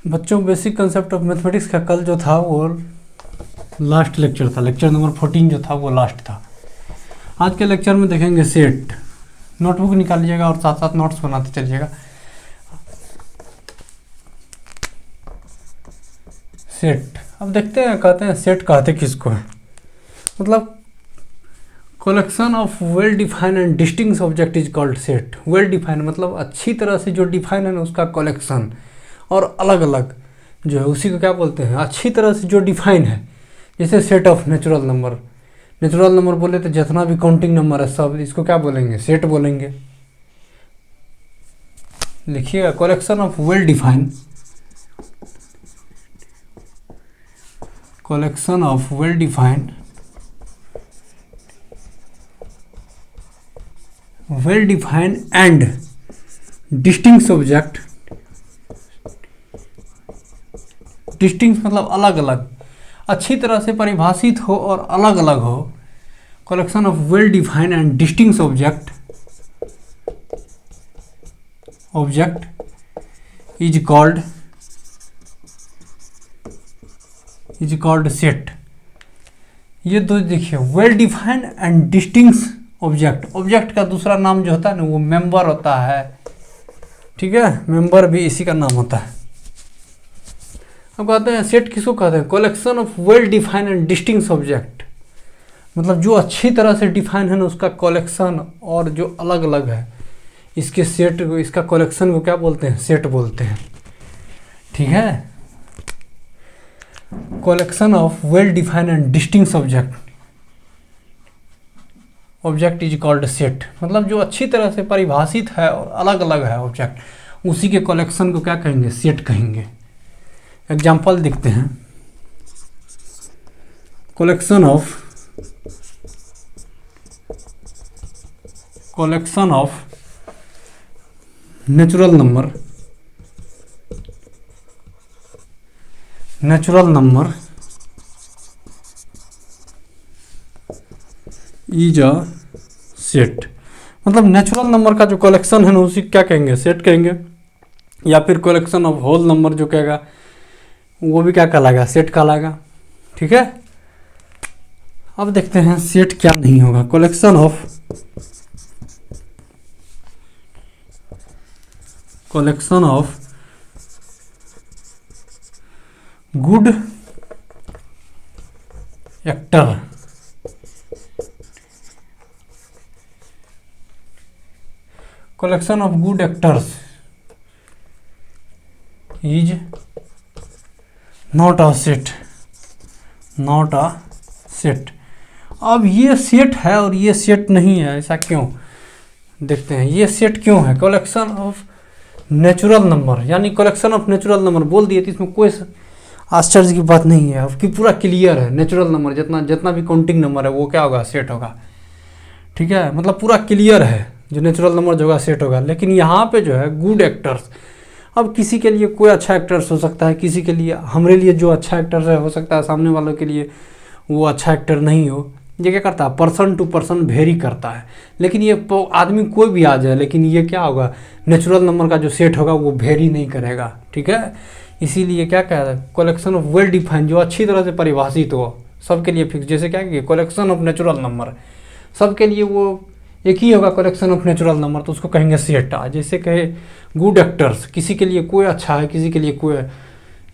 बच्चों, basic concept of mathematics का कल जो था वो लास्ट लेक्चर था। लेक्चर नंबर 14 जो था वो लास्ट था। आज के लेक्चर में देखेंगे सेट। नोटबुक निकाल लीजिएगा और साथ साथ नोट्स बनाते चलिएगा। सेट, अब देखते हैं, कहते हैं सेट कहते किसको है। मतलब collection of well defined and distinct object is called set. Well defined मतलब अच्छी तरह से जो डिफाइन है ना उसका कलेक्शन, और अलग अलग जो है उसी को क्या बोलते हैं, अच्छी तरह से जो डिफाइन है। जैसे set of natural number, natural number बोले तो जितना भी काउंटिंग नंबर है सब, इसको क्या बोलेंगे, सेट बोलेंगे। लिखिएगा, collection of well defined, collection of well defined and distinct object. Distinct मतलब अलग अलग, अच्छी तरह से परिभाषित हो और अलग अलग हो। Collection of well defined and distinct object is called set. ये दो देखिए, well defined and distinct object का दूसरा नाम जो होता है ना वो मेंबर होता है। ठीक है, मेंबर भी इसी का नाम होता है। अब कहते हैं सेट किसको कहते हैं, collection of well defined and distinct object. मतलब जो अच्छी तरह से डिफाइन है ना उसका कलेक्शन, और जो अलग अलग है इसके सेट को, इसका कलेक्शन को क्या बोलते हैं, सेट बोलते हैं। ठीक है, collection of well defined and distinct object is called set. मतलब जो अच्छी तरह से परिभाषित है और अलग अलग है ऑब्जेक्ट, उसी के कलेक्शन को क्या कहेंगे, सेट कहेंगे। एग्जाम्पल देखते हैं। Collection of natural number is a set. मतलब नेचुरल नंबर का जो कलेक्शन है ना उसी क्या कहेंगे, सेट कहेंगे। या फिर कलेक्शन ऑफ होल नंबर जो कहेगा वो भी क्या कहलाएगा, सेट कहलाएगा। ठीक है, अब देखते हैं सेट क्या नहीं होगा। Collection of good actor is not a set. अब ये सेट है और ये सेट नहीं है, ऐसा क्यों, देखते हैं। ये सेट क्यों है, कलेक्शन ऑफ नेचुरल नंबर, यानी कलेक्शन ऑफ नेचुरल नंबर बोल दिए तो इसमें कोई आश्चर्य की बात नहीं है। अब कि पूरा क्लियर है, नेचुरल नंबर जितना भी काउंटिंग नंबर है वो क्या होगा, सेट होगा। ठीक है, मतलब पूरा क्लियर है, जो नेचुरल नंबर जो होगा सेट होगा। लेकिन यहाँ पे जो है गुड एक्टर्स, अब किसी के लिए कोई अच्छा एक्टर्स हो सकता है, किसी के लिए, हमारे लिए जो अच्छा एक्टर्स है हो सकता है सामने वालों के लिए वो अच्छा एक्टर नहीं हो। ये क्या करता है, पर्सन टू पर्सन वेरी करता है। लेकिन ये आदमी कोई भी आ जाए, लेकिन ये क्या होगा, नेचुरल नंबर का जो सेट होगा वो वेरी नहीं करेगा। ठीक है, इसीलिए क्या कह रहा है, कलेक्शन ऑफ वेल डिफाइंड, जो अच्छी तरह से परिभाषित हो, सबके लिए फिक्स। जैसे क्या है, कलेक्शन ऑफ नेचुरल नंबर, सबके लिए वो एक ही होगा कलेक्शन ऑफ नेचुरल नंबर, तो उसको कहेंगे सेट। जैसे कहे गुड एक्टर्स, किसी के लिए कोई अच्छा है, किसी के लिए कोई,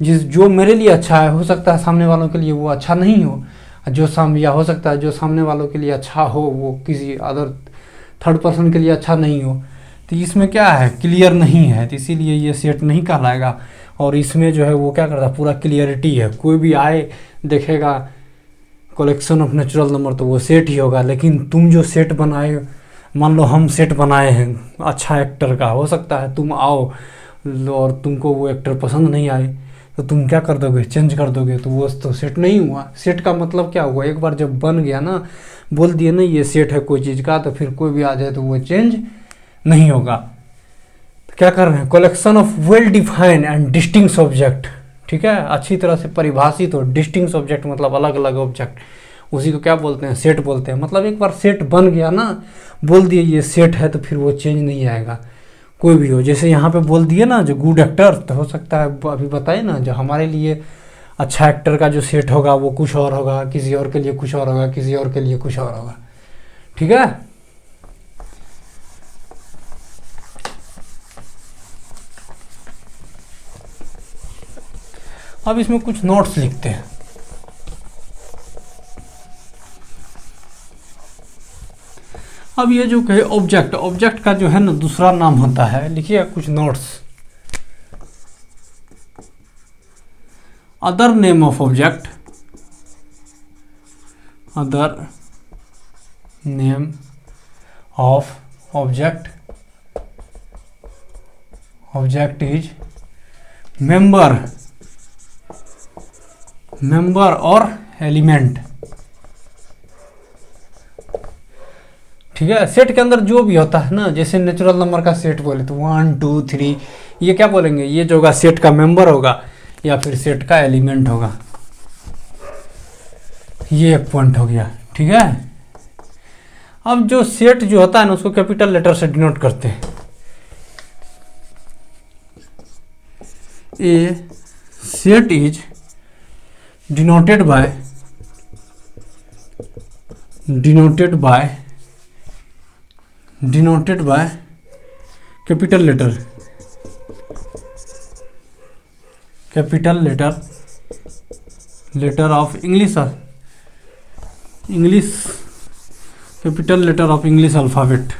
जो मेरे लिए अच्छा है हो सकता है सामने वालों के लिए वो अच्छा नहीं हो, या हो सकता है जो सामने वालों के लिए अच्छा हो वो किसी अदर थर्ड पर्सन के लिए अच्छा नहीं हो। तो इसमें क्या है, क्लियर नहीं है, तो इसीलिए ये सेट नहीं कहलाएगा। और इसमें जो है वो क्या करता है, पूरा क्लियरिटी है, कोई भी आए देखेगा कलेक्शन ऑफ नेचुरल नंबर तो वो सेट ही होगा। लेकिन तुम जो सेट बनाए, मान लो हम सेट बनाए हैं अच्छा एक्टर का, हो सकता है तुम आओ और तुमको वो एक्टर पसंद नहीं आए तो तुम क्या कर दोगे, चेंज कर दोगे, तो वो तो सेट नहीं हुआ। सेट का मतलब क्या हुआ, एक बार जब बन गया ना, बोल दिए ना ये सेट है कोई चीज़ का, तो फिर कोई भी आ जाए तो वो चेंज नहीं होगा। तो क्या कर रहे हैं, collection of well defined and distinct object. ठीक है, अच्छी तरह से परिभाषित हो, डिस्टिंक्ट ऑब्जेक्ट मतलब अलग अलग ऑब्जेक्ट, उसी को क्या बोलते हैं, सेट बोलते हैं। मतलब एक बार सेट बन गया ना, बोल दिए ये सेट है, तो फिर वो चेंज नहीं आएगा। कोई भी हो, जैसे यहाँ पे बोल दिए ना जो गुड एक्टर, तो हो सकता है अभी बताए ना जो हमारे लिए अच्छा एक्टर का जो सेट होगा वो कुछ और होगा, किसी और के लिए कुछ और होगा, किसी और के लिए कुछ और होगा। ठीक है। अब इसमें कुछ नोट्स लिखते हैं। अब ये जो कहे ऑब्जेक्ट, ऑब्जेक्ट का जो है ना दूसरा नाम होता है, लिखिए कुछ notes. Other name of object, other name of object, object is member, member और एलिमेंट। ठीक है। सेट के अंदर जो भी होता है ना, जैसे नेचुरल नंबर का सेट बोले तो 1 2 3, ये क्या बोलेंगे, ये जो होगा सेट का मेंबर होगा या फिर सेट का एलिमेंट होगा। ये एक पॉइंट हो गया। ठीक है। अब जो सेट जो होता है ना उसको कैपिटल लेटर से डिनोट करते हैं। A set is denoted by, denoted by, denoted by capital letter, capital letter, letter of English, English, capital letter of English alphabet.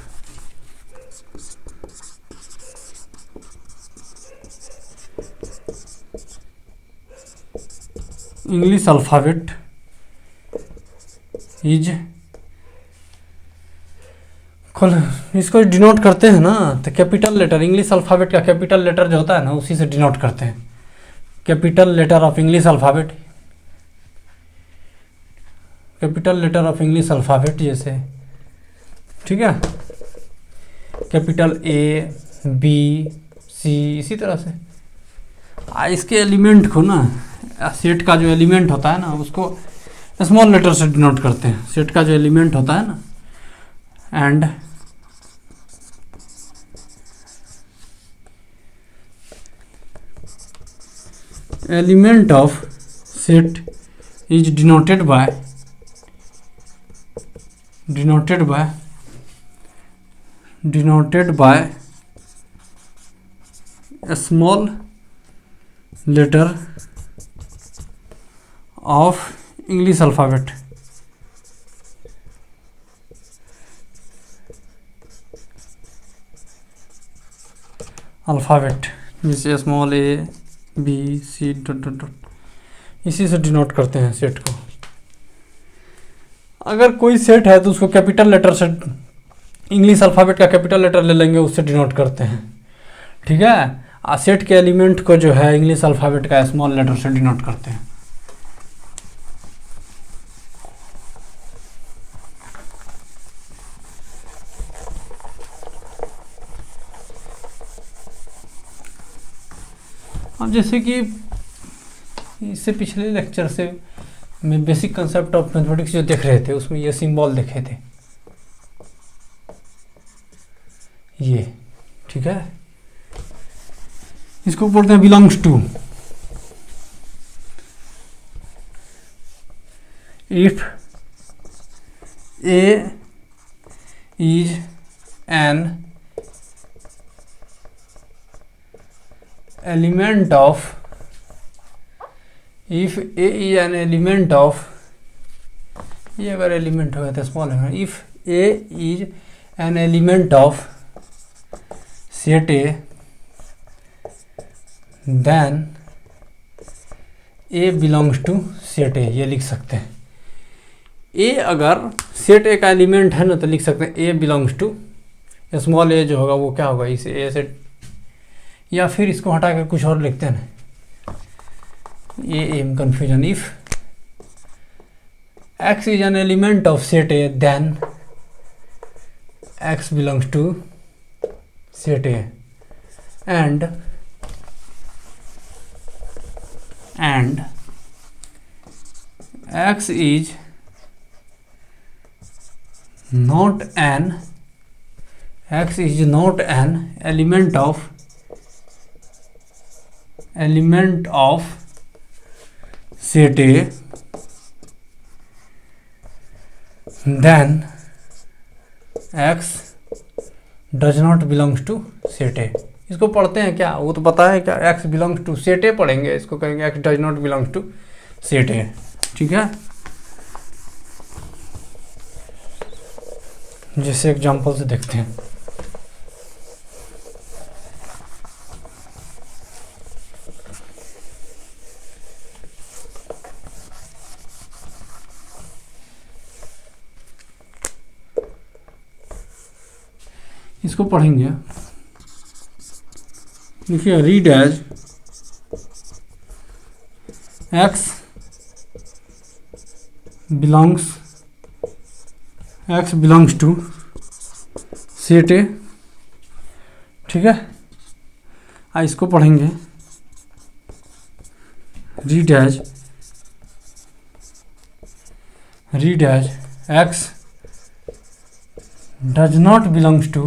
English alphabet is, इसको डिनोट करते हैं ना, तो कैपिटल लेटर, इंग्लिश अल्फाबेट का capital letter जो होता है ना उसी से डिनोट करते हैं। Capital letter of English alphabet, capital letter of English alphabet जैसे, ठीक है, कैपिटल ए बी सी, इसी तरह से इसके एलिमेंट को ना, सेट का जो एलिमेंट होता है ना उसको स्मॉल लेटर से डिनोट करते हैं। सेट का जो एलिमेंट होता है ना, and element of set is denoted by, denoted by, denoted by a small letter of English alphabet, alphabet जैसे small A B C dot dot dot, इसी से डिनोट करते हैं सेट को। अगर कोई सेट है तो उसको कैपिटल लेटर से, इंग्लिश अल्फ़ाबेट का कैपिटल लेटर ले लेंगे, उससे डिनोट करते हैं। ठीक है। सेट के एलिमेंट को जो है इंग्लिश अल्फ़ाबेट का स्मॉल लेटर से डिनोट करते हैं। अब जैसे कि इससे पिछले लेक्चर से मैं बेसिक कंसेप्ट ऑफ मैथमेटिक्स जो देख रहे थे उसमें ये सिंबल देखे थे, ये, ठीक है, इसको बोलते हैं belongs to. If A is an element of, if A is an element of, ये अगर एलिमेंट होगा तो स्मॉल है, if A is an element of set A then A belongs to set A, ये लिख सकते हैं। ए अगर सेट ए का एलिमेंट है ना तो लिख सकते हैं ए बिलोंग्स टू, स्मॉल ए जो होगा वो क्या होगा, इस ए से, या फिर इसको हटा कर कुछ और लिखते हैं ना, a confusion. If x is an element of set A then x belongs to set A, and x is not an x is not an element of set A, then x does not belongs to set A। इसको पढ़ते हैं क्या, वो तो पता है क्या, x belongs to set A पढ़ेंगे, इसको कहेंगे x does not belongs to set A। ठीक है, जैसे एग्जांपल से देखते हैं। इसको पढ़ेंगे, देखिए read as x belongs to set A. ठीक है, इसको पढ़ेंगे read as x does not belongs to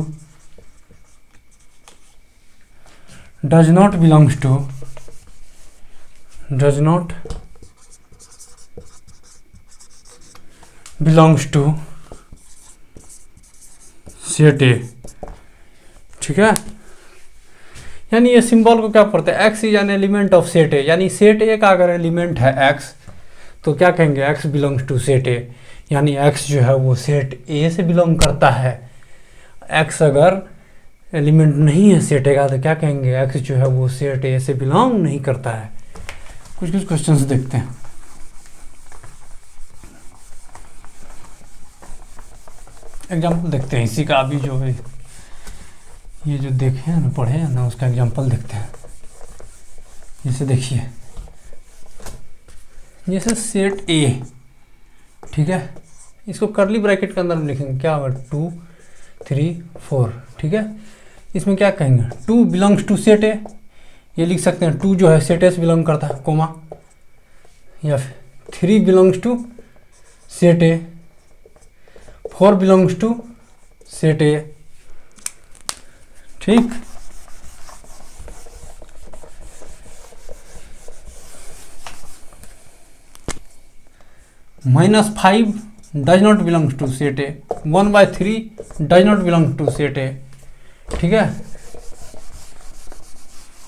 set A. ठीक है, यानी ये सिंबल को क्या पढ़ते हैं, x is an element of set A, यानी सेट ए का अगर एलिमेंट है x तो क्या कहेंगे, x belongs to set A, यानी x जो है वो सेट ए से बिलोंग करता है। x अगर एलिमेंट नहीं है सेट ए का तो क्या कहेंगे, x जो है वो सेट ए से बिलोंग नहीं करता है। कुछ क्वेश्चंस देखते हैं। एग्जाम्पल देखते हैं इसी का, अभी जो है ये जो देखे हैं ना, पढ़े हैं ना, उसका एग्जाम्पल देखते हैं। जैसे देखिए, जैसे सेट ए, ठीक है, इसको करली ब्रैकेट के अंदर लिखेंगे, क्या होगा 2 3 4। ठीक है, इसमें क्या कहेंगे, 2 बिलोंग्स टू सेट ए, ये लिख सकते हैं 2 जो है सेट ए से बिलोंग करता है, कोमा, या फिर 3 belongs to set A, 4 belongs to set A. ठीक, -5 does not belongs to set A, 1/3 does not belong to set A. ठीक है,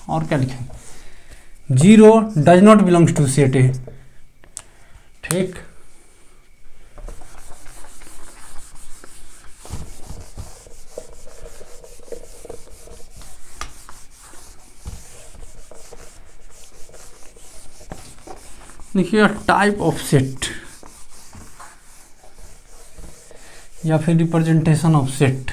और क्या लिखेंगे, 0 does not belongs to set A. ठीक, देखिए टाइप ऑफ सेट या फिर रिप्रेजेंटेशन ऑफ सेट।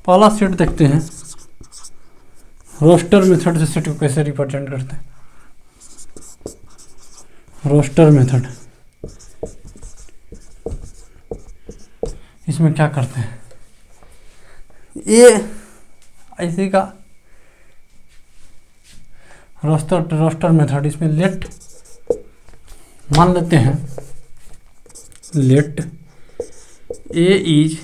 पहला सेट देखते हैं, रोस्टर मेथड से सेट को कैसे रिप्रेजेंट करते हैं। रोस्टर मेथड, इसमें क्या करते हैं, ये ऐसे का रोस्टर मेथड, इसमें लेट मान लेते हैं, let A is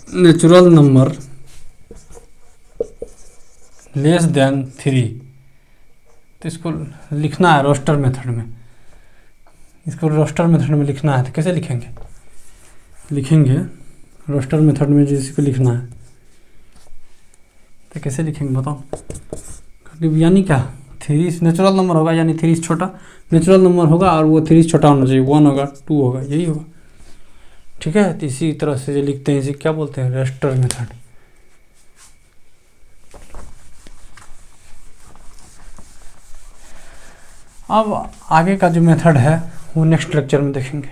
natural number less than 3। तो इसको लिखना है रोस्टर मेथड में, इसको रोस्टर मेथड में लिखना है। तो कैसे लिखेंगे रोस्टर मेथड में जिसको लिखना है, तो कैसे लिखेंगे बताओ, यानी क्या 3 नेचुरल नंबर होगा, यानी 3 छोटा नेचुरल नंबर होगा और वो 3 छोटा होना चाहिए, 1 होगा 2 होगा, यही होगा। ठीक है, तो इसी तरह से जो लिखते हैं इसे क्या बोलते हैं, रोस्टर मेथड। अब आगे का जो मेथड है वो नेक्स्ट लेक्चर में देखेंगे।